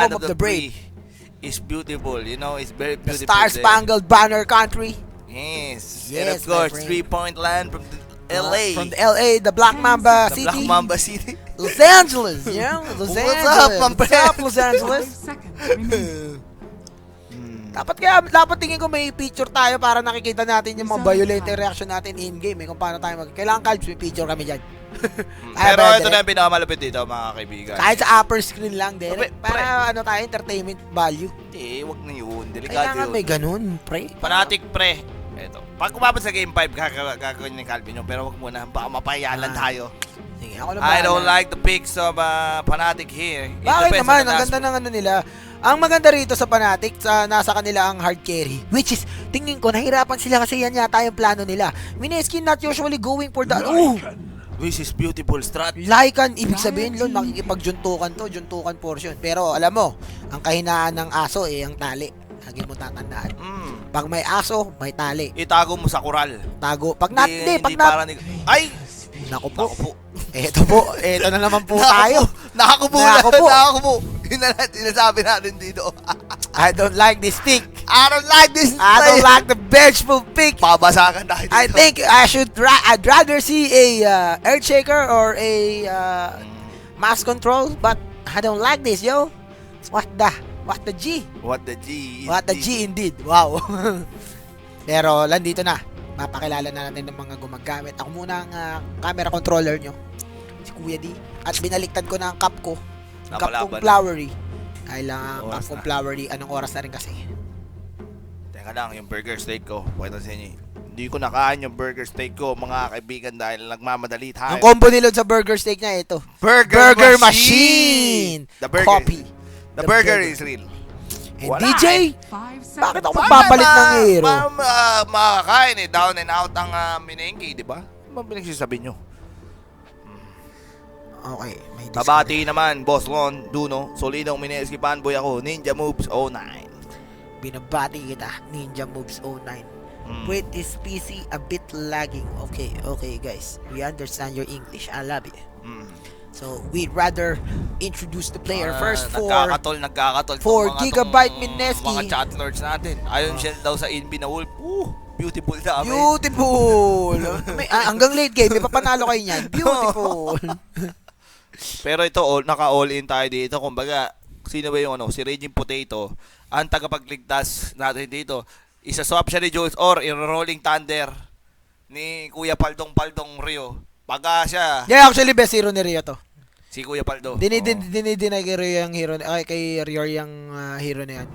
Home of the brave is beautiful, you know, it's very The beautiful. Star-Spangled Banner country. Yes. Yes, And of my course, friend. 3-point land from the LA. From the LA, the Black Mamba the City. Black Mamba City. Los Angeles, yeah. Los What's Angeles. up, my What's friend? up, Los Angeles? Dapat tingin ko may picture tayo para nakikita natin yung mga violent reaction natin in-game kung paano tayo kailangan Calbs, may picture kami dyan. Pero ito na yung pinakamalapit dito, mga kaibigan. Kahit sa upper screen lang, Derek. Pre. Para ano tayo, entertainment value. Eh, wag na yun. Delikado Kailangan yun. may ganun, pre. Fanatic pre. Ito. Pag kumabot sa game 5, gagawin ni Calvin yun. Pero wag muna, baka mapayalan tayo. Sige, ako lang I don't bahala. like the pics of Fanatic here. It Bakit depends naman? on the Ang ganda ng ano nila. Ang maganda rito sa Fnatic, nasa kanila ang hard carry. Which is, tingin ko, nahirapan sila kasi yan yata yung plano nila. Mineski not usually going for the... Which is beautiful strat. Lycan, ibig sabihin, Lon, makikipagjuntukan to, juntukan portion. Pero alam mo, ang kahinaan ng aso ang tali. Lagi mo tatandaan. Pag may aso, may tali. Itago mo sa kural. Tago. Pag not, pag not... Ay! Naku po. Eto na naman po tayo. Nakakupo. Yun na lang sinasabi natin dito. I don't like this pick. I don't like this I don't like the vengeful pick. Pabasakan tayo dito. I think I'd rather see a Earthshaker or a mass control, but I don't like this, yo. What the G? What the G? What the G indeed. Wow. Pero landito na. Mapakilala na natin ng mga gumagamit. Ako muna ang camera controller nyo. Si Kuya D. At binaliktad ko na ang cup ko. Cup kong flowery. Ay lang, cup kong flowery. Anong oras na rin kasi? Teka lang, yung burger steak ko. Pakita sa inyo. Hindi ko nakain yung burger steak ko, mga kaibigan, dahil nagmamadali tayo. Ang combo nilod sa burger steak niya ito. Burger Machine! The burger. Copy. The burger is real. And DJ, bakit ako magpapalit ng hero? Makakain down and out ang Minenki, di ba? Ano ba pinagsasabi nyo? Okay, may Tabati naman, Boss Lon, Duno, Solidong Mineski Fanboy ako, Ninja Moves 09. Binabati kita, Ninja Moves 09. Wait, is PC a bit lagging? Okay guys, we understand your English, I love it. So, we'd rather introduce the player first for Nagkakatol. 4 gigabyte Mineski. Mga chat lords natin. Ayon siya daw sa Inbi na Wolf. Beautiful dami. Beautiful! Hanggang late game, may papanalo kayo niyan. Beautiful! Pero ito, naka-all in tayo dito. Kumbaga, sino ba yung si Raging Potato, ang tagapagligtas natin dito. Isa-swap siya ni Jules or i-rolling thunder ni Kuya Paldong Rio. Baga siya. Yeah, actually, best hero ni Rio to. Si Kuya Paldo. Dinidinay kay Rio yung hero, kay Rio yung hero na yan.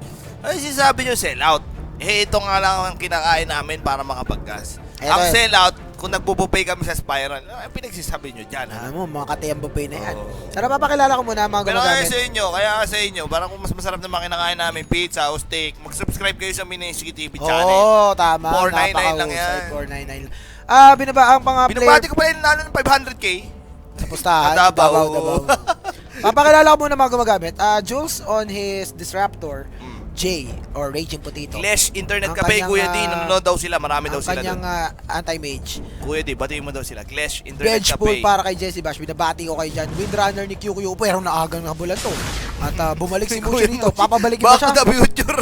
Ay, sinasabi nyo sell out. Ito nga lang ang kinakain namin para makapaggas. Ang Eto. sell out, kung nagbubupay kami sa Spiral, pinagsisabi nyo dyan. Alam mo, mga katayang buffet na yan. Sana papakilala ko muna mga Pero gumagamit. kaya sa inyo, parang kung mas masarap na kinakain namin, pizza o steak, mag-subscribe kayo sa Mineski TV channel. Oo, tama. 499 lang yan. 499. Binaba ang mga player. Binabati ko pala yung nalo ng 500k. Sa pustahan. Davao. Papakilala ko muna mga gumagamit. Jules on his Disruptor. J or Raging Potato. Clash Internet Ang Cafe, kanyang, Kuya D, nanonood daw sila, marami daw sila Ang doon. kanyang anti-mage. Kuya D, batiin mo daw sila. Clash Internet Vengeful Cafe. para kay Jesse Bash. Binabati ko kayo dyan. Windrunner ni QQ, pero naagang nabulan to. At bumalik si Mushi rito. Papabalikin ba siya? Back to the future.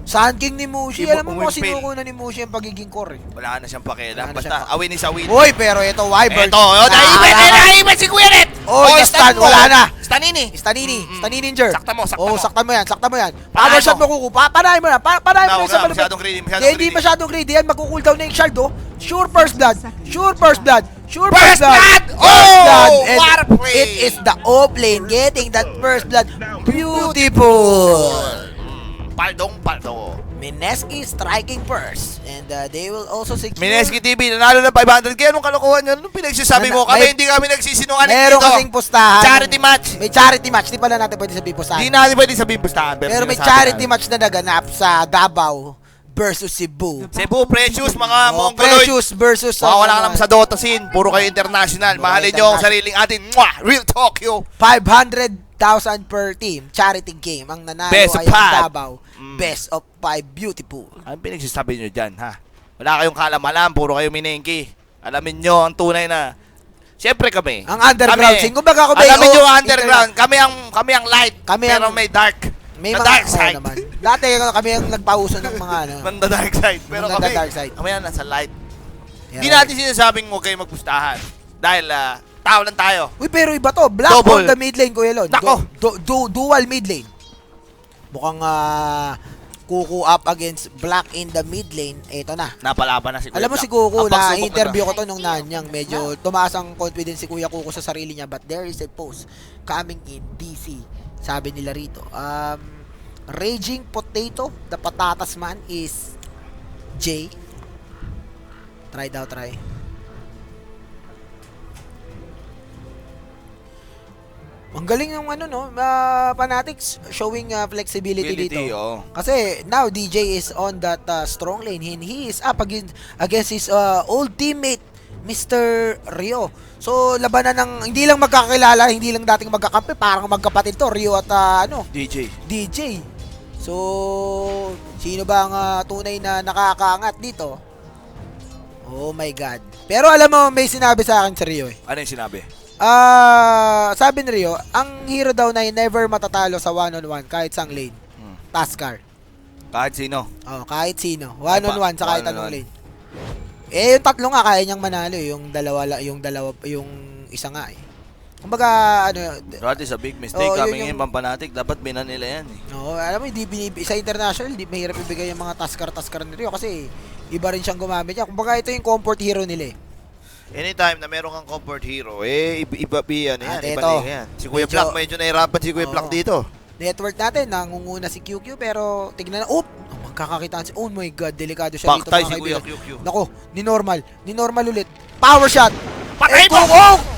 Sun King ni Mushi. Alam mo Will sinuko na ni Mushi ang pagiging core. Wala na siyang pakialam. Wala na Basta, siyang awin is awin. Uy, pero ito, Wyvern. Ito, naibit si Kuya Red. Stan, wala na. Stanini. Stanininger. Sakta mo. Sakta mo yan. Power shot mo kukuha. Panahin mo na. Panahin mo na sa balibad. Masyadong greedy. Hindi masyadong greedy yan. Magkukooldown na yung shard, oh. Sure first blood. First blood! And What a play! it is the O-Plane getting that first blood. Beautiful. Paldong. Mineski striking first. And they will also secure. Mineski TV, nanalo ng 500k. Anong kalokohan nyo? Anong pinagsasabi mo? Hindi kami nagsisinungaling Meron dito. kasing pustahan. Charity match. May charity match. Di pala natin pwede sabihin pustahan. Hindi natin pwede sabihin pustahan. Pero may charity match na naganap sa Davao versus Cebu. Cebu, Precious, mga Mongoloid. Precious versus Wala ka naman sa Dota scene. Puro kayo international. Mahalin nyo ang sariling atin. Real Tokyo. 500,000 per team. Charity game. Ang nanalo Best of ay ang 5. Davao. Best of 5. Beautiful. Anong pinagsasabi nyo dyan, ha? Wala kayong kalamalan. Puro kayo minengki. Alamin nyo ang tunay na Siyempre kami. Ang underground scene. Kumbaga ako alam may yung underground. Kami ang light. Kami pero ang- may dark. May The mga dark side. naman. Dati kami ang nagpauso ng mga ano. Man the dark side. Pero Man the kami, dark side. kami yan nasa light. Yeah, Hindi natin sinasabing huwag kayo magpustahan. Dahil tao lang tayo. Uy, pero iba to. Black Double. on the mid lane, Kuya Lon. Nako. Dual mid lane. Mukhang Kuku up against Black in the mid lane. Ito na. Napalaban na si Kuya Alam mo Black. si Kuku, Ang pagsubok na interview ko to nung nanyang. Medyo tumaas ang confidence si Kuya Kuku sa sarili niya. But there is a post coming in DC. Sabi nila rito. Raging Potato, the patatas man is J. Try daw, try. Ang galing ng ano no, Fanatics showing flexibility dito. oh. Kasi now DJ is on that strong lane and he is up against his old teammate Mr. Rio. So labanan ng hindi lang magkakilala, hindi lang dating magkakampi, parang magkapatid to, Rio at DJ. So sino ba ang tunay na nakakaangat dito? Oh my god. Pero alam mo may sinabi sa akin si Rio eh. Ano yung sinabi? Sabi ni Rio, ang hero daw na never matatalo sa one-on-one kahit sang lane. Taskar. Kahit sino. Oh, kahit sino. One-on-one sa kahit anong one-on-one. lane. Eh, yung tatlo nga kaya niyang manalo eh. Yung isa nga eh. Kumbaga, ano, That is a big mistake. Oo, Kami yun ngayon pampanatik, dapat binan nila yan eh. no, alam mo, sa international, di mahirap ibigay yung mga taskar ni Rio kasi iba rin siyang gumamit niya. Kumbaga, ito yung comfort hero nila eh. Anytime na meron kang comfort hero, iba yan. At Iba ito, yan. Si Kuya Black, medyo nahirapan si Kuya Black dito. Network natin, nangunguna si QQ pero tignan na, magkakakitaan si, oh my god, delikado siya dito Baktay mga si Kuya kaibigan. QQ. Nako, ni normal ulit. Power shot! Patay mo!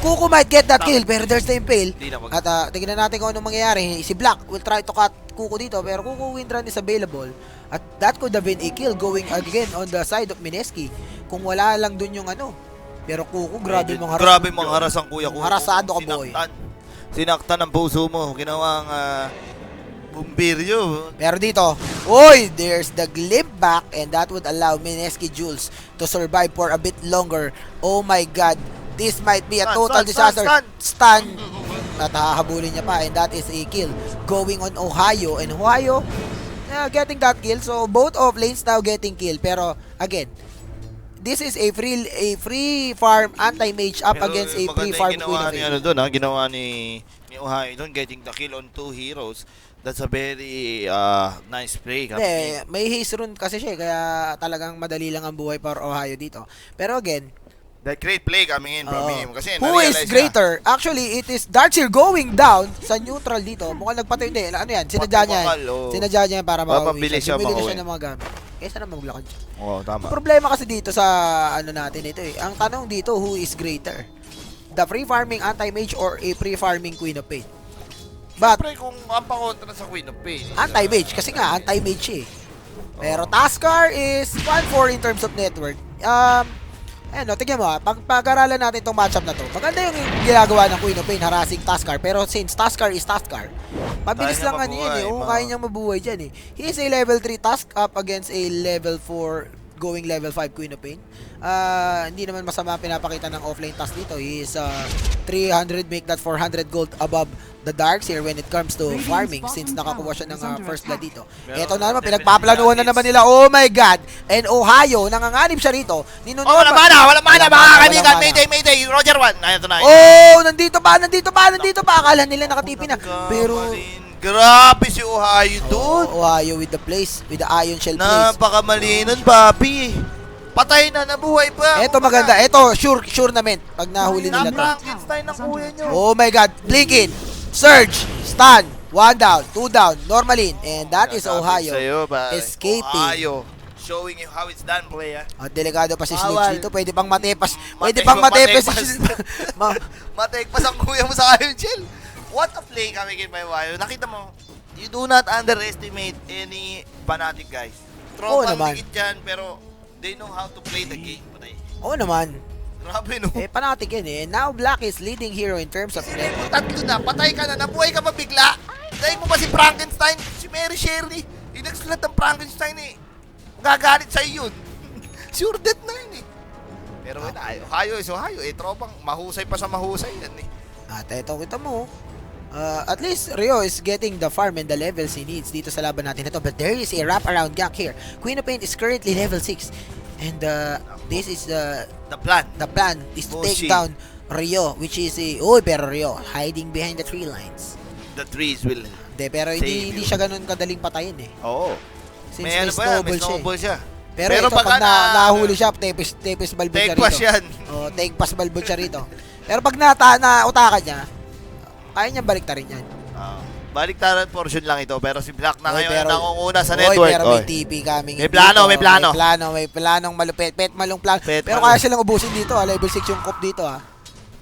Kuku might get that kill pero there's the impale. Di na At tignan natin kung anong mangyayari. Si Black will try to cut Kuku dito pero Kuku win run is available. At that could have been a kill going again on the side of Mineski. Kung wala lang dun yung ano. Pero Kuku, grabe mong haras. Grabe mong haras ang Kuya Kuya. Harasado ka, boy. Sinaktan ang puso mo. Ginawang bumbiryo. Pero dito, there's the glimp back and that would allow Mineski Jules to survive for a bit longer. Oh my god, this might be a total disaster. Stun. At hahabulin niya pa and that is a kill going on Ohio. And Ohio, getting that kill. So both of lanes now getting kill. Pero again, this is a free farm anti-mage up against a free farm Queen of Age. Ginawa ni Ohio doon, getting the kill on 2 heroes. That's a very nice play. May haste rune kasi siya kaya talagang madali lang ang buhay para Ohio dito. Pero again, that great play coming in from him. Kasi who is greater? Actually, it is Darkseer going down sa neutral dito. Mukhang nagpatay hindi. Ano yan? Sinadya niya yan. Sinadya niya yan para makauwi siya. Bumili na siya ng mga gamit. Kaysa na maglakad siya. Oo, tama. Problema kasi dito sa ano natin ito eh. Ang tanong dito, who is greater? The free farming anti-mage or a free farming Queen of Pain? But, Siyempre, kung ang pakontra sa Queen of Pain. anti-mage. Kasi nga, anti-mage siya eh. Pero Taskar is 1-4 in terms of network. Tignan mo pag-aralan natin itong matchup na to. Maganda yung ginagawa ng Queen of Pain, harassing Taskar. Pero since Taskar is Taskar, mabilis lang ano yan eh. Kaya niyang mabuhay dyan eh. He is a level 3 task up against a level 4 going level 5 Queen of Pain. Hindi naman masama pinapakita ng offlane task dito. He is 300 make that 400 gold above the Darkseer when it comes to farming since nakakuha siya ng first blood dito. Ito na naman, pinagpaplanuhan na naman nila. Oh my god! And Ohio, nanganganib siya rito. Wala mana, mga kaibigan. Mayday, Roger 1. Ito na. Nandito pa. Akala nila nakatipi na. Pero grabe si Ohio doon. Ohio with the place, with the iron shell place. Napakamali nun, papi. Patay na, nabuhay pa. Ito maganda. Ito, sure naman. Pag nahuli nila to. Na-Frankenstein ng kuya nyo. Oh my god. Blinkin. Surge. Stun. 1 down. 2 down. Normalin. And that is Ohio. Escaping. Ohio. Showing you how it's done, player. Delikado pa si Sludge Bawal. dito. Pwede pang matepas. Matekpas ang kuya mo sa Iron Shell. What a play kami kay Ohio. Nakita mo, you do not underestimate any fanatic guys. Tropang dikit yan, pero they know how to play the game. Oo naman. Grabe no. Fanatic yan eh. Now Black is leading hero in terms of net. Tatlo na, patay ka na, nabuhay ka pa bigla. Dahil mo ba si Frankenstein? Si Mary Shelley. Yung nagsulat ng Frankenstein eh. Magagalit sa'yo yun. Sure death na yun eh. Pero Ohio is Ohio. Tropang mahusay pa sa mahusay yan eh. At eto, kita mo, at least Rio is getting the farm and the levels he needs dito sa laban natin ito. But there is a wraparound gank here. Queen of Pain is currently level 6. And this is the plan. The plan is to take Bullshit. down Rio, which is pero Rio hiding behind the tree lines. The trees will... Pero Save hindi you. siya ganun kadaling patayin eh. Oo. Since May ano ba yan? May snowball siya. Pero ito, baka pag nahuli siya, tepes balbon siya take rito. pass yan. Take pass balbon siya rito. Pero pag nautakan niya, kaya niya balik rin yan. Baliktaran portion lang ito, pero si Black na Oy, ngayon pero- ang nangunguna sa network. Pero may Oy. TP coming. May plano, dito. may plano. May planong malupit. Malong plano. Pero malo. kaya silang ubusin dito. Level 6 yung cop dito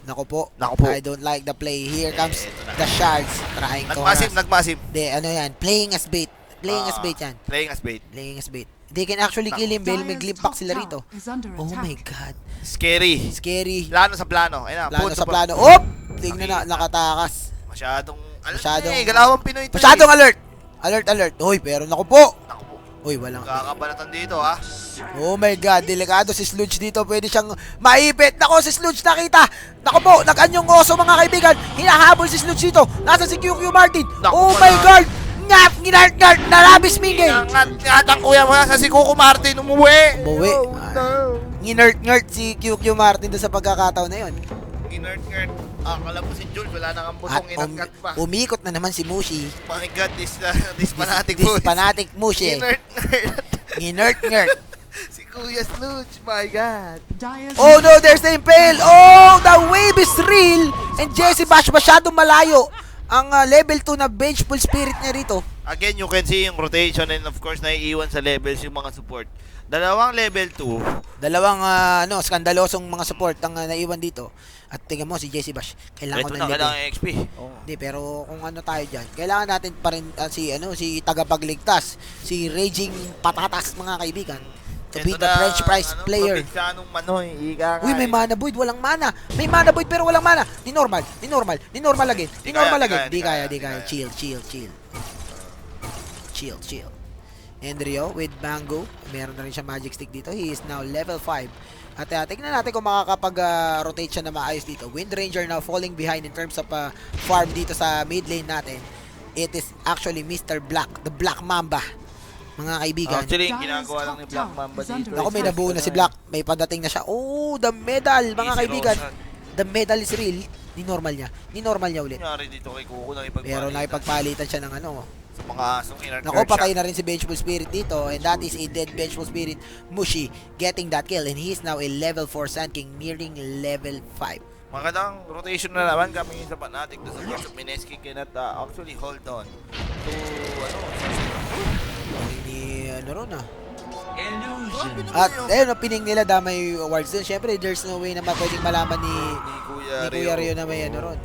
Naku po. Naku po. I don't like the play. Here comes the shards. Trying to Nagmasim. Ano yan? Playing as bait. Playing as bait yan. Playing as bait. Playing as bait. They can actually kill him dahil may glimp pack sila rito. Oh my god. Scary. Scary. Plano sa plano. Ayun na. Plano punto sa pa. plano. Oh! Tingnan na, nakatakas. Masyadong Masyadong- galawang Pinoy ito. Masyadong alert. Alert. Uy, pero naku po. Naku po. Uy, walang. Kakabalatan dito ha. Oh my god, delikado si Sludge dito. Pwede siyang maipit. Nako, si Sludge nakita. Nako po, nag-anyong oso mga kaibigan. Hinahabol si Sludge dito. Nasa si QQ Martin. Naku, Oh pala. my god. Ngap, ginart, narabis Mingay. Ngatang kuya mo sa si Coco Martin umuwi. Umuwi. Oh, no. Nginert si QQ Martin doon sa pagkakataon na yun. Inert. Akala mo si Jules, wala nang ang At butong inangkat pa. umikot na naman si Mushi. My God, this fanatic This boy. fanatic Mushi. Nginert. Si Kuya Sludge, my God. Oh no, there's the impale. Oh, the wave is real. And Jesse Bash masyadong malayo. Ang level 2 na vengeful spirit niya rito. Again, you can see yung rotation and of course, naiiwan sa levels yung mga support. Dalawang level 2. Dalawang skandalosong mga support ang naiwan dito. At tingnan mo si Jesse Bash, kailangan Ito ng na, level. kailangan XP. Hindi, pero kung ano tayo diyan, kailangan natin pa rin si tagapagligtas, si Raging Patatas mga kaibigan. To be the French prize player. Probinsyanong Manoy, ika nga Uy, may eh. mana void, walang mana. May mana void pero walang mana. Ni normal again. Di kaya. Di kaya. Chill. And Rio with Mango, meron na rin siya magic stick dito. He is now level 5. At tignan natin kung makakapag-rotate siya na maayos dito. Wind Ranger now falling behind in terms of farm dito sa mid lane natin. It is actually Mr. Black, the Black Mamba. Mga kaibigan. Actually, yung ginagawa lang ni Black Mamba dito. Ako, may nabuo na si Black. May padating na siya. Oh, the medal, mga Easy kaibigan. Roshan. The medal is real. Ni normal niya ulit. Nangyari dito kay Kuko na ipagpalitan. Pero nakipagpalitan siya ng sa mga asong inert Nako, patay na rin si Vengeful Spirit dito. And that is a dead Vengeful Spirit. Mushi getting that kill. And he is now a level 4 Sand King nearing level 5. Magandang rotation na naman kami sa Fnatic doon sa Joseph Mineski cannot actually hold on to At ayun, pining nila damay awards din. Syempre, there's no way na pwedeng malaman ni Kuya Rio na may ron.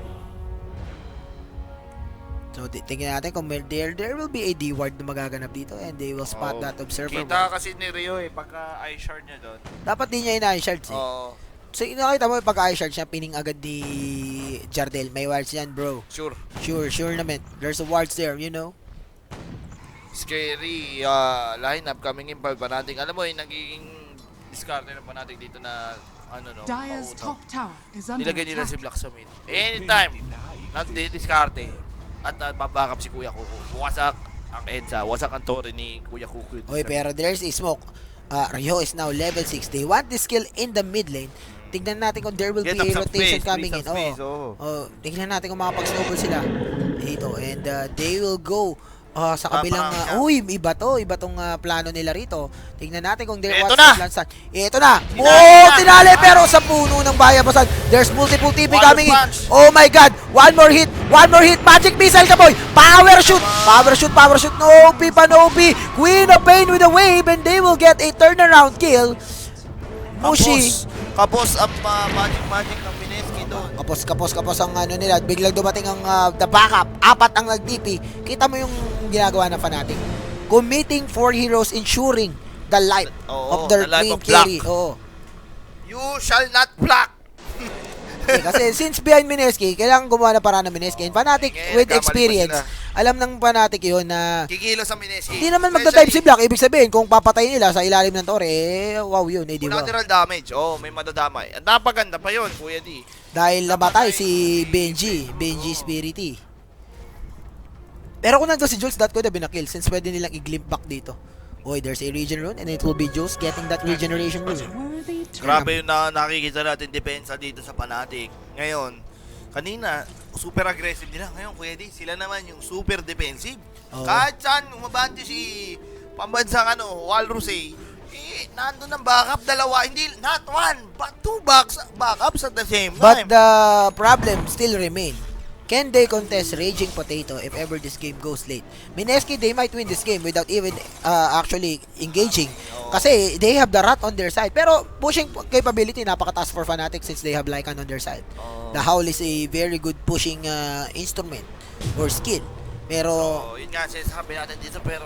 So, tingnan natin kung there will be a D-ward na magaganap dito and they will spot that observer. Kita kasi ni Rio pagka eye-shard niya doon. Dapat din niya ina-shards Oo. So, nakita mo pagka eye-shard siya, pining agad ni Jardel. May wards yan, bro. Sure. Sure naman. There's a wards there, you know. Scary lineup coming in pa natin. Alam mo nagiging discard na pa natin dito na Dire's top tower is under nilagay nila si attack. Black sa mid. Anytime nagdi-discarte at babackup si Kuya Kuko. Wasak ang EDSA, wasak ang torre ni Kuya Kuko. Oy, pero there's a smoke. Rio is now level 6. They want this kill in the mid lane. Tignan natin kung there will be a rotation coming in. Tignan natin kung makapag-snowball sila dito. And they will go sa kabilang iba tong plano nila rito. Tignan natin kung there was lansan. Ito na. Tinali pero sa puno ng bayabasan. There's multiple TP coming in. Oh my god. One more hit. Magic missile ka boy. Power shoot. No OP. Queen of Pain with a wave and they will get a turnaround kill. Mushi. Kapos ang magic ng Mineski doon. Kapos ang nila. Biglang dumating ang the backup. 4 ang nag-TP. Kita mo yung ginagawa ng Fnatic. Committing 4 heroes ensuring the life of their the life main of Black. carry. Oo. You shall not block. Kasi since behind Mineski, kailangan gumawa na para ng Mineski. And Fnatic Ngayon, with nagkamali pa experience, sila. alam ng Fnatic yun na Kikilo sa Mineski. hindi naman magda-dive si Black. Ibig sabihin, kung papatayin nila sa ilalim ng tore, wow yun, di ba? Collateral damage. May madadamay. Ang napaganda pa yun, Kuya D. Dahil nabatay si Benji Spirity. Pero kung nandun si Jules, that could have been a kill since pwede nilang i-glimp back dito. Oy, there's a regen rune and it will be Jules getting that regeneration rune. Grabe yung nakikita natin depensa dito sa Fnatic. Ngayon, kanina, super aggressive nila. Ngayon, Kuya D, sila naman yung super defensive. Oo. Kahit saan, umabante si pambansang Walrus nandun ang backup, dalawa, hindi, not one, but two backups at the same But time. the problem still remain. Can they contest Raging Potato if ever this game goes late? Mineski, they might win this game without even actually engaging. Kasi they have the rat on their side. Pero pushing capability, napakataas for Fnatic since they have Lycan on their side. The Howl is a very good pushing instrument or skill. Pero, Yun nga, sinasabi natin dito, pero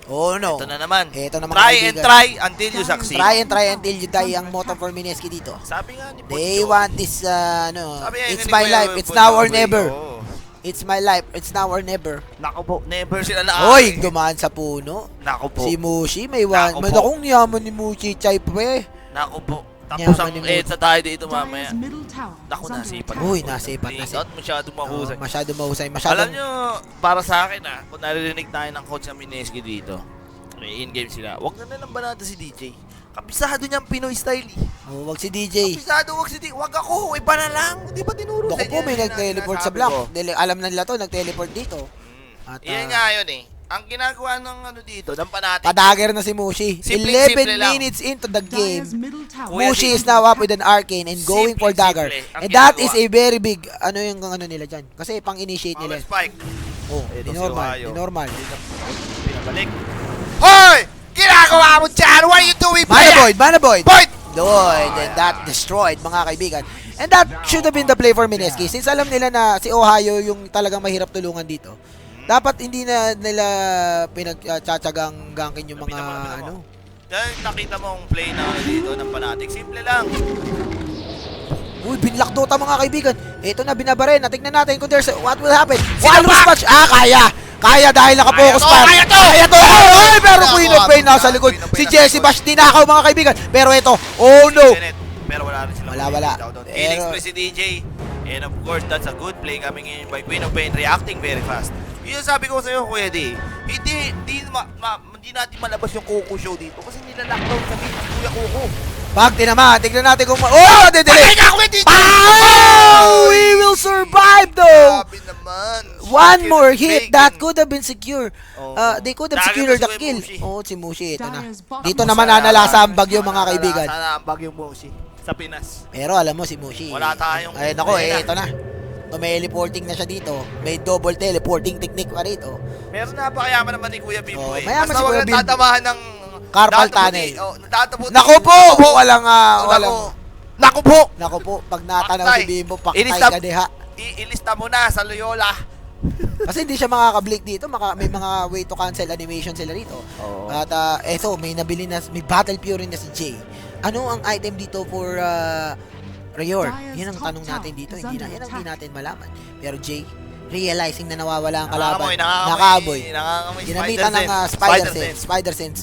oh no. ito na naman. Ito na mga Try and kaibigan. try until you succeed. Try and try until you die ang motto for Mineski dito. Sabi nga ni They Poncho, want this, sabi nga it's ni my Kuya life, it's Poncho, now or sabi, never. oo. It's my life, it's now or never. Nako po, never sila na. Hoy, dumaan sa puno. Nako po. Si Mushi, may one. Nako May po. nakong yaman ni Mushi, chay pre. Nako po. Tapos ang Yaman ni EDSA tayo dito mamaya. Dire's middle tower Naku, is under nasipat. attack. Uy, nasipat. Not masyadong mahusay. Masyado mahusay, Alam masyado. nyo, para sa akin kung naririnig tayo ng coach ng Mineski dito, in-game sila, wag na lang ba natin si DJ? Kabisado niyang Pinoy style Oh, wag si DJ. Kabisado, wag si DJ. Wag ako, iba na lang. Di ba tinuro Doko sa po, may nag-teleport sa block. Alam na nila to, nag-teleport dito. At, Iyan nga yun Ang ginagawa ng dito, ng Fnatic. Padager na si Mushi. Simple 11 lang. minutes into the game. Dire's middle tower Kuya, Mushi is now up with an arcane and going for dagger. Simple. Ang And that ginagawa. is a very big, yung nila dyan. Kasi pang-initiate Power nila. spike. Oh, Ito si normal, Ohio. normal. Pinabalik. Hoy! Ginagawa mo dyan! What are you doing? Mana Void! Void! Void! And that destroyed, mga kaibigan. And that should have been the play for Mineski. Since alam nila na si Ohio yung talagang mahirap tulungan dito. Dapat hindi na nila pinagtsatsagang gankin yung mga ano. Dahil nakita mo ang play na dito ng Fnatic. Simple lang. Uy, binlock Dota mga kaibigan. Ito na, binabaren. Tingnan natin kung there's what will happen. Sino Walrus ba? match. Kaya. Kaya dahil nakapokus pa. Kaya to! Kaya to! Ay, pero Kaya Queen to! of Pain nasa likod. Queen of Pain Si nasa Jesse likod. Bash dinakaw mga kaibigan. Pero ito, oh no. Pero wala rin sila. Wala. Killing Pero- spree si DJ. And of course, that's a good play coming in by Queen of Pain, reacting very fast. Yun yung sabi ko sa'yo, Kuya D. Hindi natin malabas yung Kuko show dito kasi nila-lockdown kami ng Kuya Kuko. Pag tinama, tignan natin kung oh, Patay didelay. ka, Kuya DJ! Oh, we will survive though. Grabe naman. One more Chicken hit bacon. that could have been secure. Oh. They could have Dagger secured na the si kill. Mushi. Oh, si Mushi ito na. Dire's bottom Dito tower naman nanalasa ang bagyo mga kaibigan. Sana ang bagyong Mushi sa Pinas. Pero alam mo si Mushi. Wala tayong- Ay nako, Ayun na. ito na. Tumeleporting na siya dito. May double teleporting technique pa rito. Pero napakayaman naman ni Kuya Bimbo Oh, Basta mayaman si wag Kuya nang Bimbo. tatamahan ng Carpal dataputi. tunnel. Oh, dataputi. Nako po, walang Naku po. nako po, pag natanaw Patay. si Bimbo, paktay Ilista- ka diha. Ilista mo na sa Loyola. Kasi hindi siya makaka-blink dito, may mga way to cancel animation sila rito. Oo. At eto, may nabili na, may Battle Fury na si Jay. Ano ang item dito for Rayor? Yan ang tanong natin dito. Yan ang hindi natin malaman. Pero Jay, realizing na nawawala ang kalaban, nakaaboy. Nakakamoy. Ginamitan ng Spider Sense. Spider sense.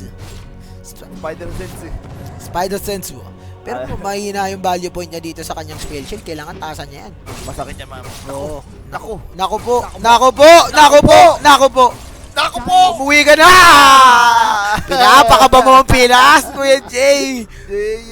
Spider Sense. Pero kung mahina yung value point niya dito sa kanyang spell shield, kailangan taasan niya yan. Masakit niya, ma'am. Oo. Naku. Naku po! Naku po! Naku po! Naku po! Naku po. Umuwi ka na! Pinapakaba mo ang Pinas, Kuya Jay!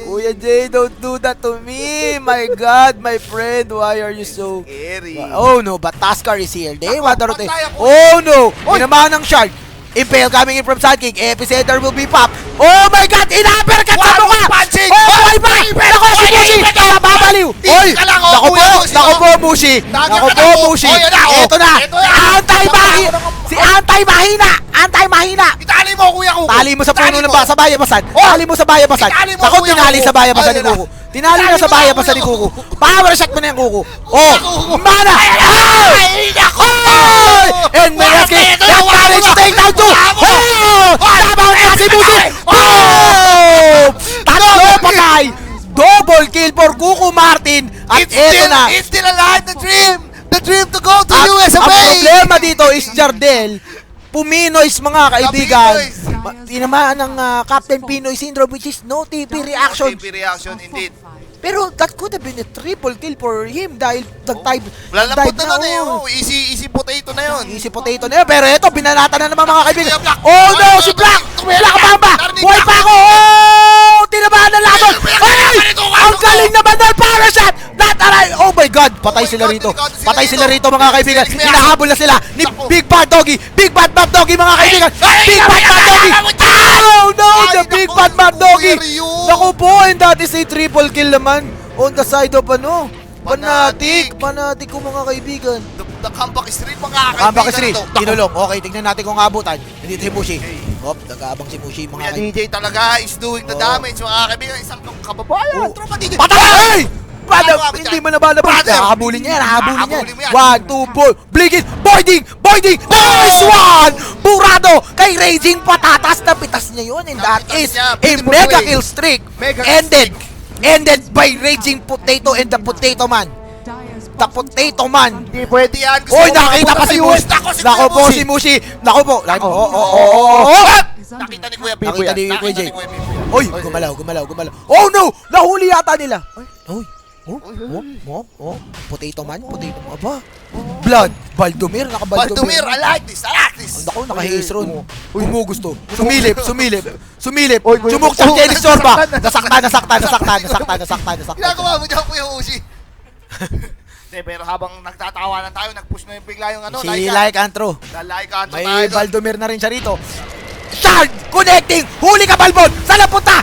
Kuya Jay, don't do that to me! My God, my friend, why are you so... Scary. Oh no, but Taskar is here. They want to rotate. patay ako. Oh no! Pinamahan ng shard. Impale coming in from Sand King. Epicenter will be pop. Oh my God! Ina-uppercut sa mukha! punching! Oh my God! Nako si Mushi! Babaliw! Oy! ka lang, oh, Nako po! Kuya Mushi, Nako oh. po, Mushi! Dagger Nako ka po, na, oh. Mushi! Oh, yun na, oh. Ito na! Ito na. Anti-mahina! Si Anti-mahina! Anti-mahina! Itali mo, Kuya Kuko. Tali mo sa puno Itali ng mo. sa bayabasan. Oh! Tali mo sa bayabasan. Itali mo, Ako Kuya tinali Kuko. sa bayabasan Ayun ni na. Kuko. Tinali na sa Itali mo, bayabasan ni Kuya Kuko. Kuko. Power shot mo na yung Kuko. Oh! Kuko. Mana! Ay! Nako! And Meneski! Managed to take down two! Oh! Tabaw na si Mushi! Boom! Tatlo patay! Double kill for Kuko Martin! natin. At eto na. It's still alive, the dream! The dream to go to At US of ang A! problema dito is Jardel. Puminoys mga kaibigan. Puminoys. Tinamaan ng Captain Pinoy syndrome which is no TP reaction. TP reaction, indeed. Pero that could have been a triple kill for him dahil nag-dive. Wala lang nag-dive punta nun eh. oh. Easy potato na yun. Easy potato na yun. Pero eto, binanata na naman mga kaibigan. Oh no, si Black! Black Mamba! Buhay pa ako! Oh! Tinabahan ng lason! Ay! Ang galing naman ng power shot! Not alive! Oh my God! Patay sila rito. Patay sila rito mga kaibigan. Hinahabol na sila ni Big Bad Doggy. Big Bad Mad Doggy mga kaibigan. Big Bad Mad Doggy! Oh no! The Big Bad Mad Doggy! Naku po, and that is a triple kill naman on the side of ano? Fanatic ko mga kaibigan. The comeback is real, mga kaibigan. Comeback is real. na to. Kinulong. Okay, tignan natin kung abutan. Nandito si Mushi. Hop, nag-aabang si Mushi mga Kuya kaibigan. DJ talaga is doing the damage, mga kaibigan. Isang kababayan. Oh. Tropa DJ. Patay! Ano nga ba Hindi dyan? mo nabalabas. Brother! Nakahabulin niya yan. Nakahabulin Nakahabulin mo yan. yan. 1, 2, 4. Blinking! Boarding! Nice one! Burado! Kay Raging Patatas na pitas niya yun. And that Napitas is niya. a Beautiful mega play. kill streak. Mega kill Ended by Raging Potato and the Potato Man. The Potato Man. Hindi pwede yan. Gusto Oy, ko nakita mapunta pa sa si US. Mushi. Nako po si Mushi. Nako po. Nakita ni Kuya Pipo Nakita yan. ni Kuya Jay. Kuya Pipo yan. Oy, gumalaw. Oh no! Nahuli yata nila. Oy. Potato man. Aba. Blood. Baldomir. Baldomir, I like this. Naku, naka-haze-run. Gumugusto. Sumilip. Oy, Sumuksak kay Elis Sorba. nasaktan. Nasaktan. Ginagawa mo dyan, Kuya Ushi. Pero habang nagtatawanan tayo, nag-push na yung bigla yung ano. Si Like Antro. Lalaikan May tayo. Baldomir na rin siya rito. Shard! Connecting! Huli ka, Balbon! Saan na punta?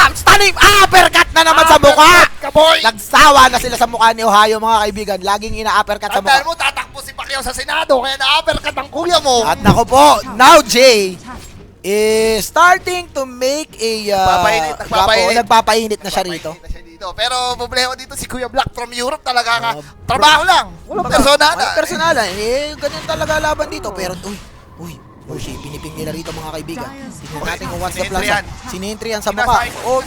Stunning! Uppercut na naman sa mukha! Kaboy! Nagsawa na sila sa mukha ni Ohio, mga kaibigan. Laging ina-uppercut sa Tandaan mukha. mo, tatakbo si Pacquiao sa Senado, kaya na-uppercut ang kuya mo. At nako po, now Jay is starting to make a nagpapainit na siya rito. Papahingit na siya dito. Pero problema dito si Kuya Black from Europe talaga ka. Trabaho lang. Walang personal. Personalan. Ganyan talaga laban dito. Pero, uy, Mushi, piniping nila rito mga kaibigan. Tingnan natin kung what's the plan. Sinintrian sa mukha.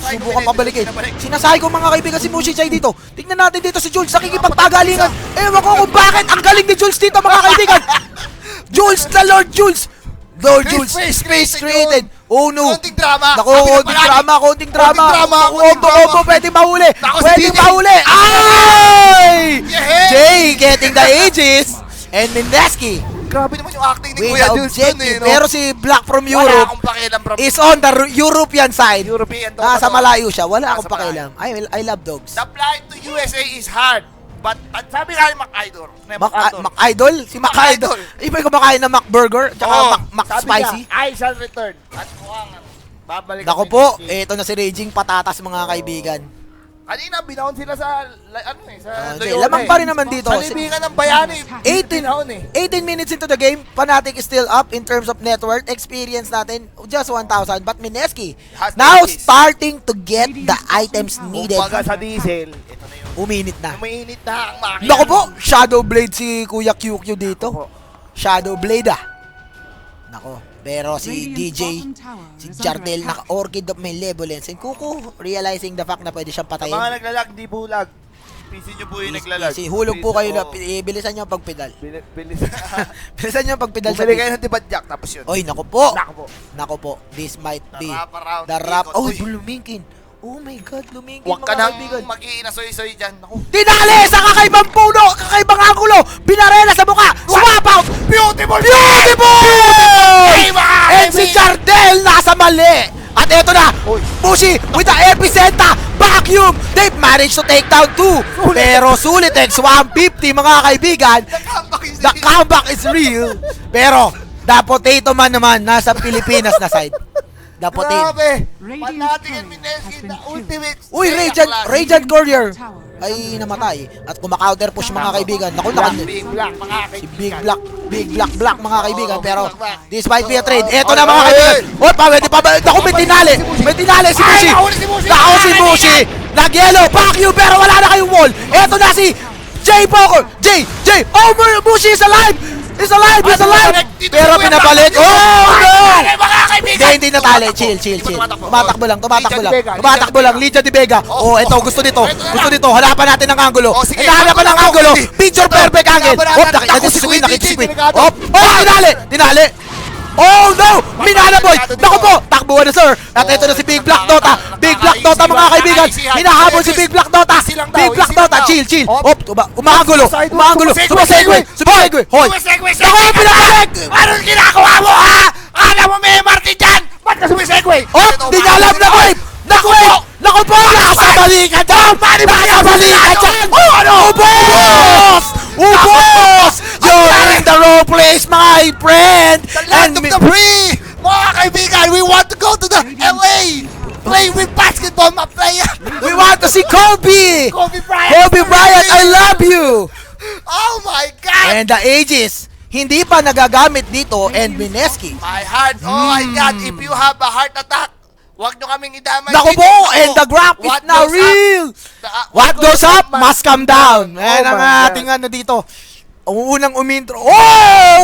Subukan pabalikin. Sinasahay ko mga kaibigan si Mushi Chay dito. Tingnan natin dito si Jules, nakikipagpagalingan. Ewan ko kung bakit ang galing ni Jules dito mga kaibigan. Jules na Lord Jules. Lord Jules, space created. Oh no. Konting drama. Naku, konting drama. Obo, pwede mahuli. Ay! Jay getting the ages. And Mindeski. Grabe naman yung acting ni With Kuya the Jules dun objective. no? Pero si Black from Wala Europe akong pakialam from is on the European side. European to. Nasa malayo siya. Wala akong Nasa pakialam. I love dogs. The flight to USA is hard. But sabi nga ni MacIdol. Mac-idol? Si Mac-idol. Iba yung kumakain ng Mac-burger tsaka Mac-spicy. I shall return. At mukhang babalik. Nako po, eto na si Raging Patatas mga kaibigan. Kanina binaon sila sa sa Hindi, lamang pa rin naman dito. Sa libingan ng bayani. 18 minutes into the game, Fnatic is still up in terms of net worth. Experience natin, just 1,000. But Mineski, Has now this. starting to get the items needed. Kumbaga sa diesel, ito na yung Uminit na. umiinit na ang makina. Naku po, Shadow Blade si Kuya QQ dito. Shadow Blade Nako, pero si DJ, si Jardel, naka-orchid of may levolence. And Kuku, realizing the fact na pwede siyang Sa patayin. mga naglalag, di bulag. PC nyo po yung naglalag. Si hulog po kayo na, Please, bilisan nyo ang pagpedal. Bilis. Bilisan nyo ang pagpedal sa Bumili kayo ng tibad jack, tapos yun. Oy, nako po. Nako po. Nako po, this might be The wrap around the wrap. ikot. Oh, Uy. lumingkin. Oh my God, lumingkin Huwag ka mga nang kaibigan. mag-iinasoy-soy dyan. Naku. Tinali sa kakaibang puno, kakaibang angulo, binarela sa mukha, swap out! Beautiful! Beautiful! And si Jardel nasa mali. At eto na, Mushi with the epicenter, vacuum. They've managed to take down 2. Pero Sulitex 150 mga kaibigan. The comeback is real. Pero the Potato Man naman nasa Pilipinas na side. The Potato. Grabe! Radiant Panating and Courier Mineski has been na killed. ultimate. Uy, Radiant Courier ay namatay. At kumaka-counter push mga kaibigan. Naku, Big Black, mga si kaibigan. Big Black mga kaibigan. Pero Black. this might be a trade. Eto Oh, na mga oh, kaibigan. eh. Oy, pwede pa ba? Naku, may tinali si Mushi. nahuli si Mushi. Nako si Mushi. Nag-yellow, vacuum, pero wala na kayong wall. Eto na si Jay Poker. Jay. Oh, Mushi is alive. He's alive. Pero pinabalik. Oh, no. Mga kaibigan! hindi natali. Chill. Tumatakbo lang. Lydia De Vega. Oh, ito, gusto nito. Hanapan natin ng angulo. Hanapan ng angulo. Picture perfect angle. Nakita si Queen. Dinali. Oh no! Minanaboy! Naku po! Takbuhan na sir! At ito na si Big Black Dota! Mga kaibigan! Hinahabol si Big Black Dota! Chill! Umaangulo! Sumasegway! Hoy! Naku! Pinabalik! Anong ginagawa mo, ha? Kala mo may MRT dyan? Ba't ka sumisegway? Di niya alam na wave! Naku po! Nakasabali ka dyan! Ubos! You're in the wrong place, my friend! The land of the free! Mga kaibigan, we want to go to the LA! Play with basketball, my player! We want to see Kobe! Kobe Bryant! Kobe Bryant, I love you! Oh my God! And the ages, hindi pa nagagamit dito and Mineski. My heart, oh my God, if you have a heart attack, huwag nyo kaming idamay. Naku po! And the graph is What now goes real! What goes up must come down. Ayan ang my ating ano dito. Ang unang umintro. Oh!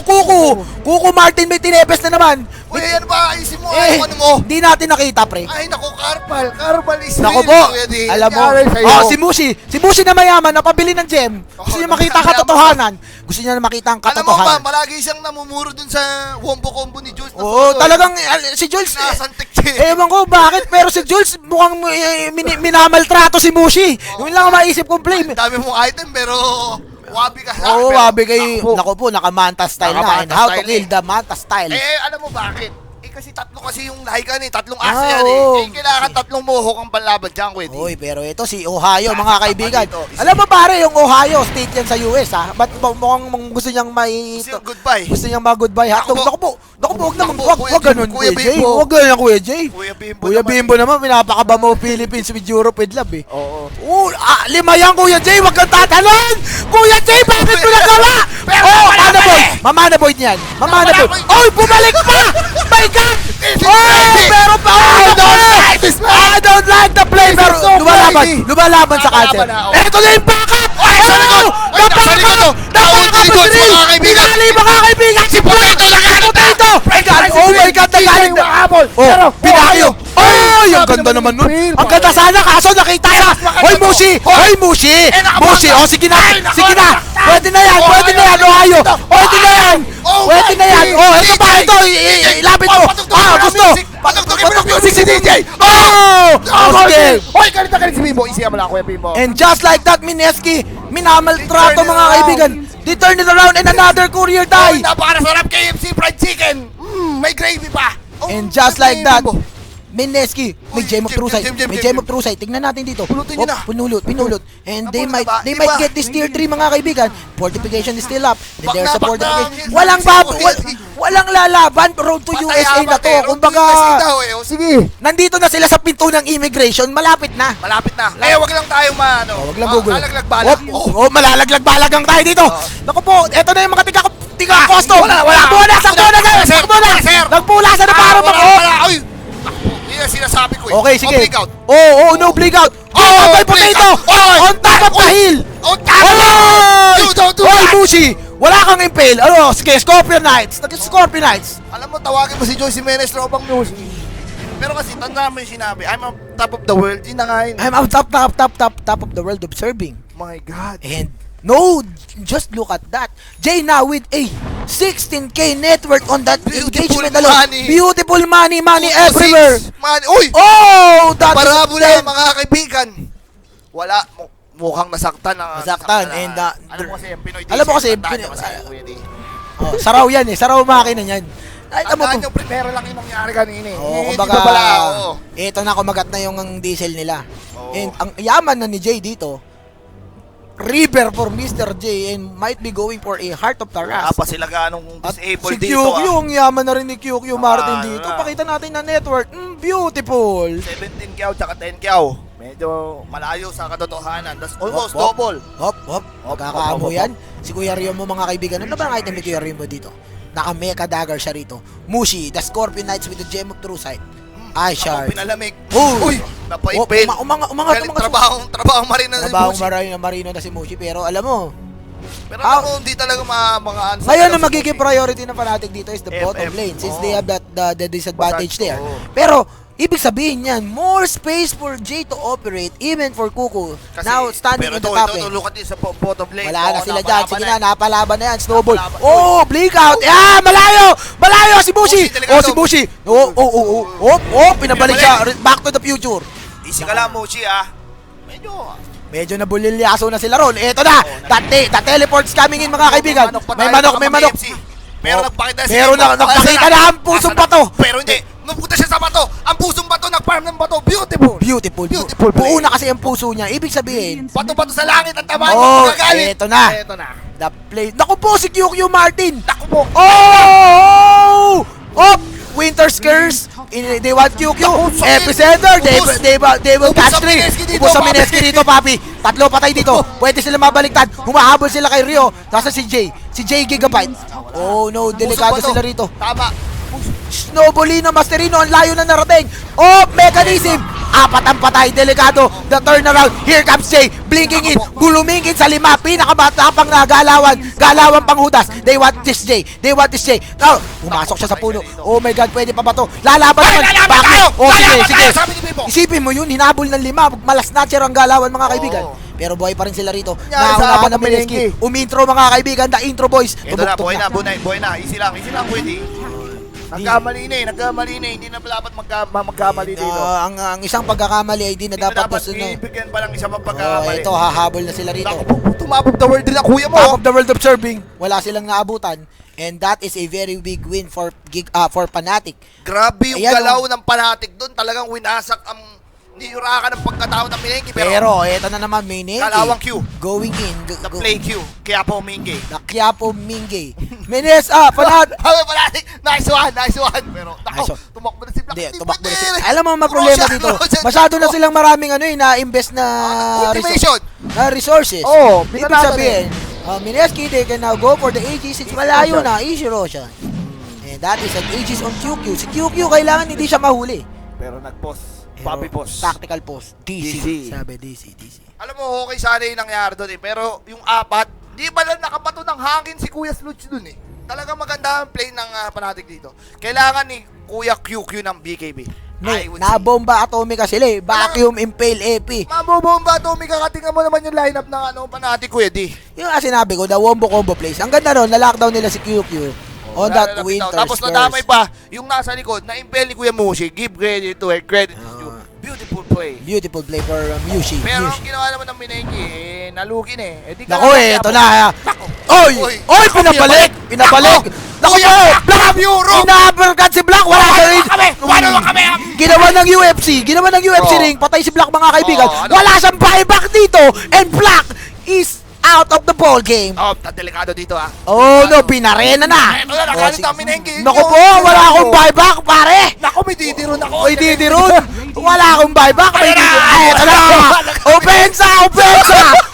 Kuko Martin may tinepes na naman. Uy, ano ba? Ayusin mo, ano mo? Di natin nakita, pre. Ay, naku, Carpal is Naku real. po, Kuya D. alam mo. Nangyari sa'yo. Oh, si Mushi na mayaman, napabili ng gem. Gusto niya makita ang katotohanan. Gusto niya makita ang Alam mo ba, katotohanan. malagi siyang namumuro dun sa wombo-combo ni Jules. Oo, talagang si Jules. Nasantik siya. Ewan ko bakit, pero si Jules mukhang minamaltrato si Mushi. Yun lang ang maisip kong blame. Ang dami mong item, pero wabi ka sa Oo, pero- wabi kay, naku po, naka-manta style na. And Naka-manta how to style kill eh. the manta style. Alam mo bakit? Kasi tatlo kasi yung lahikan tatlong Ah, asa yan oo. kailangan tatlong mohok ang panlaban dyan, Kuya D. Uy, pero ito si Ohio, mga Sasama kaibigan. dito. Alam mo pare, yung Ohio, state yan sa US, ha? Ba't mukhang gusto niyang may... Kasi goodbye. Gusto niyang mag-goodbye hotdog. Naku po. Naku po, huwag naman. Naku po, Huwag Kuya ganun, Kuya Kuya Jay. Bimbo. Huwag ganun, Kuya Jay. Kuya Kuya Bimbo naman, pinapakaba mo Philippines with Europe with love, eh. Oo. Lima yan, Kuya Jay. Huwag kang tatalon! Kuya Jay, bakit mo nagawa? Pero Oh, wala Mana pa Boy! eh. Mamana Boy niyan. Mamana Wala Boy. pa eh. Oy, bumalik pa! My God! This is Oh, crazy! pero pa! I don't like this, man! I don't like the play! This Pero is so crazy! lumalaban sa cancer. Lumalaban na, oh. Eto na yung backup! Oy, sa likod! Oy, nasa likod, oh! Nahuli si Jules, mga kaibigan! Pinali, mga kaibigan! Si Potato nagalit na! Potato! Oh my God, nagalit na! Oh, pinayo! Oh, yung ganda naman nun! Ang ganda sana, kaso nakita na! Hoy, Mushi! Hoy, Mushi! Mushi! Oh, sige na! Sige na! Pwede na yan! Pwede na yan! Ohio! Pwede na yan! Pwede na yan! Oh, ito pa! Ito! Ilapit mo! Ah, gusto! Patugtugin mo ng music si DJ! Oh! Oh, sige! Hoy, galit na galit si Bimbo. Isiya mo lang, Kuya Bimbo. And just like that, Mineski, minamaltrato mga kaibigan. They turn it around and another courier Ay, die. napakarasarap KFC fried chicken! May gravy pa! Oh, And just like may that, bimbo. Mineski, may Uy, gem of gem, true sight. gem, gem, May gem, gem of true sight. Tignan natin dito. Pulutin niyo na. Pinulot. And they Napulot might na ba? Iba. get this tier 3 mga kaibigan. Fortification is still up. And there's a Bakna, fortification. bakna. Walang lalaban. Road to USA na to. Kumbaga, Sige. nandito na sila sa pinto ng immigration. Malapit na. Malapit na. Kaya wag lang tayo Wag lang gugulo. Malaglag-balak. Malalaglag-balag ang tayo dito. Oo. Naku po, eto na yung mga tiga kosto. wala. Sakto na, sir. Sakto na. Sir. Nagpulasan na para mag... Ay! Yun ang sinasabi ko eh. Okay, sige. Oblique out. No bleak out. Oh, May bleak potato. out. Oy! On top of the hill. Oh, tama! Oy! You don't do Oy, that! Mushi. Wala kang impale. Ano, sige, Scorpion Knights. Scorpion Knights. Alam mo, tawagin mo si Joyce Jimenez, tropang music. Pero kasi, tanda mo yung sinabi, I'm on top of the world. Yun na nga yun. I'm on top of the world observing. My God. And no, just look at that. Jay now with a 16K network on that Beautiful engagement alone. money. Beautiful money 226 everywhere. Money. Uy! Oh, that is Parabola, dead. mga kaibigan. Wala. Mukhang nasaktan ang... Nasaktan, and, alam mo kasi, yung Pinoy alam mo kasi, tandaan nyo kasi, Kuya D. Oh, saraw yan eh. Saraw makina niyan. Ay, alam mo Tandaan po. nyo, primero lang yung nangyari kanina eh. Oh, Hindi kumbaga, ba pala, oo. ito na kumagat na yung ang diesel nila. Oo. And ang yaman na ni Jay dito, River for Mr. J and might be going for a Heart of Wala Taras. pa sila ganong At disabled si dito QQ, yung yaman na rin ni QQ Martin Ah, dito. wala. Pakita natin na network. Beautiful. 17 kyaw tsaka 10 kyaw. Medyo malayo sa katotohanan. That's almost Hop, hop. double. Hop. Hop, Magkakaamo hop, yan. Si Kuya Rio mo mga kaibigan. Ano ba ang item ni Kuya Rio mo dito? Naka-mecha dagger siya rito. Mushi, the Scorpion Knights with the Gem of True Sight. Eye Ako shard. pinalamig. Oh. Uy! Napaipil. Umangat. Trabaho marina na si Trabahong Mushi. marino na si Mushi. Pero alam mo, Pero How- ako, hindi talaga mga ano. Ngayon, ang magiging priority ng Fnatic dito is the bottom lane since they have the disadvantage there. Pero, ibig sabihin yan, more space for Jay to operate, even for Kuko. Now, standing in the top lane. Ito, look at this sa bottom lane. Wala na Oo, sila dyan. Sige na, napalaban napalaban na yan. Snowball. Napalaban. Oh, blink out. Ah, malayo! Malayo si Bushi! Bushi, delikado. Oh, si Bushi. Oh, pinabalik siya. Back to the future. Easy ka lang, Mochi, ah. Medyo nabulilyaso na sila ron. Eto na. The teleport's coming in, mga kaibigan. May manok. Pero Oh, nagpakita pero nagpakita na ang pusong bato. Pero hindi. Napunta siya sa bato. Ang pusong bato, nag-farm ng bato. Beautiful. Beautiful. Beautiful play. Buo na kasi ang puso niya. Ibig sabihin, Bato-bato sa langit ang tamaan. oh, Magagalit. eto na. Eto na. The play. Naku po, si QQ Martin. Naku po. Oh! Oh! Winter's Curse. They want QQ. Epicenter. They will catch 3. Ubus sa Mineski dito, papi. Tatlo patay dito. Pwede sila mabaliktad. Humahabol sila kay Rio. Nasa si Jay. Si Jay Gigabyte. Oh no, delikado sila rito. Tama. Snowballino, Masterino, ang layo na narating. Oh, mechanism. Apat ang patay, delikado. The turnaround. Here comes Jay. Blinking in. Gulumingin sa 5. Pinakamatapang na galawan. Galawan panghudas. They want this Jay. Now, pumasok siya sa puno. Oh my God, pwede pa ba to? Lalaban naman. lalaban Bakit? tayo! Oh, Lalaban sige. tayo, sabi ni Bibo. Isipin mo yun, hinabol ng 5. Malas snatcher ang galawan, mga kaibigan. Pero buhay pa rin sila rito. Nangyari sa Naunahan apat ng na Mineski. Mineski. Umintro, mga kaibigan. The intro boys. Ito na, Tubok-tubok buhay na. Easy lang, pwede. Nagkamali na eh. Hindi na dapat magkamali dito. Ang isang pagkakamali ay di na Hindi na dapat dapat na. ibigyan pa lang isang Oh, pagkakamali. ito, hahabol na sila rito. Naku po, tumapog the world din ang kuya mo. Top of the world observing, wala silang naabutan. And that is a very big win for Fnatic. Grabe yung Ayan, galaw ng Fnatic doon. Talagang winasak ang niyurakan ng pagkatao ng Minenki. Pero ito na naman, Minenki. Kalawang Q. Going in. The play Q. Kaya po Minenki. The Quiapo Mingay. Menes, Fnatic. Fnatic. Nice one. Pero, Nice nako, one. tumakbo na si Black. Hindi, Hindi tumakbo na pwede. sila. Alam mo, may problema dito. Masyado na silang maraming na-invest na Ultimation. resources. Oh, Ibig pinanalo sabihin, Mineski, they can now go for the Aegis. It's malayo na, easy Roshan. And that is an Aegis on QQ. Si QQ, kailangan hindi siya mahuli. Pero nag-post. Pero, Papi post. Tactical post. DC. DC. Sabi, DC. Alam mo, okay sana yung nangyari doon eh. Pero yung apat, di ba lang nakapato ng hangin si Kuya Sluts doon eh. Talagang maganda ang play ng Fnatic dito. Kailangan ni Kuya QQ ng BKB. No, I would say. nabomba atomica sila eh. Vacuum Impale AP. Mabobomba, Tommy, kakatingan mo naman yung lineup ng Fnatic, Kuya D. Yung nga sinabi ko, the wombo combo plays. Ang ganda nun, na-lockdown nila si QQ on that Lalapit winter daw. Tapos nadamay pa, yung nasa likod, na-impel ni Kuya Mushi. Give credit to her, credit is due. Beautiful play. Beautiful play for Yushi. Pero ang ginawa naman ng Minenki, lugin eh. Di ka Nako eh, ito na. Oy! Oy, pinabalik! Pinabalik! Nako Kuya, po! Black Euro! Ina-uppercut si Black! Wala ka rin! Paano ba kami? Ginawa ng UFC ring. Patay si Black, mga kaibigan. Ano? Wala siyang buyback dito! And Black is out of the ball game. Oh, delikado dito ah. Oh no, pinarena na! Ito na, nakalit ang Minenki. Nako po, wala akong buyback, pare! Naku, may didiron ako. Oy, Didiron! Wala akong buyback! May Ayun na! Ay, ito na!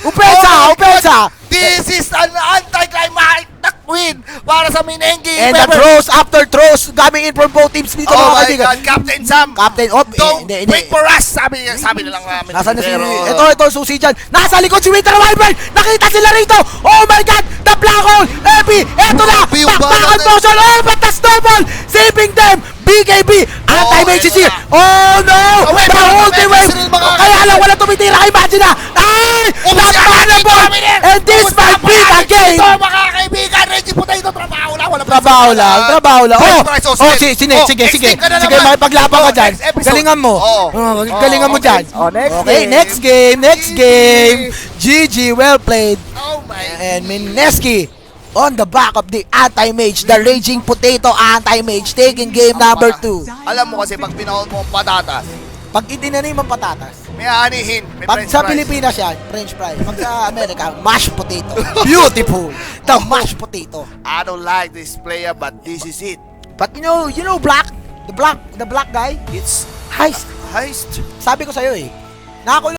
Opensa! This is an anticlimactic win para sa Minenki. And the throws after throws coming in from both teams dito, Oh mga my kaibigan. God, Captain Sam. Captain, Don't hindi. wait for us. Sabi na lang namin. Nasaan na si... Pero- Ito, susi dyan. Nasa likod si Winter Wyvern. Nakita sila rito. Oh my God! The black hole! Epi! Ito na! Grabe yung Bakbakan bala- motion! Oh, but the snowball! Saving them! BKB! Anti-HCC! ito na. Oh no! Oh, wait, The pero ultimate! Messeril, mga Kaya lang wala tumitira kay Imagine na! Ay! Ubus na Napaka dito, ball! Miner! And this Ubus might na be the Miner! game! Ito, mga kaibigan, Reggie Potato, trabaho lang. Walang Trabaho lang. Oh, Price, sige. ka na Sige, naman. makipaglaban ka Oh, dyan. next episode. Galingan mo. Oo. Galingan mo okay. dyan. Oh, next Okay, game. next game. GG, well played. Oh my. And Mineski on the back of the anti-mage, the Raging Potato anti-mage, taking game number 2. Alam mo kasi pag pinahon mo ang patatas, Pag itinanim ang patatas, may anihin, may pag french sa fries. Pilipinas yan, French fries. Pag sa Amerika, mashed potato. Beautiful. The mashed potato. I don't like this player, but this is it. But you know Black, the black guy, It's heist. heist. Sabi ko sa'yo eh, nakakulong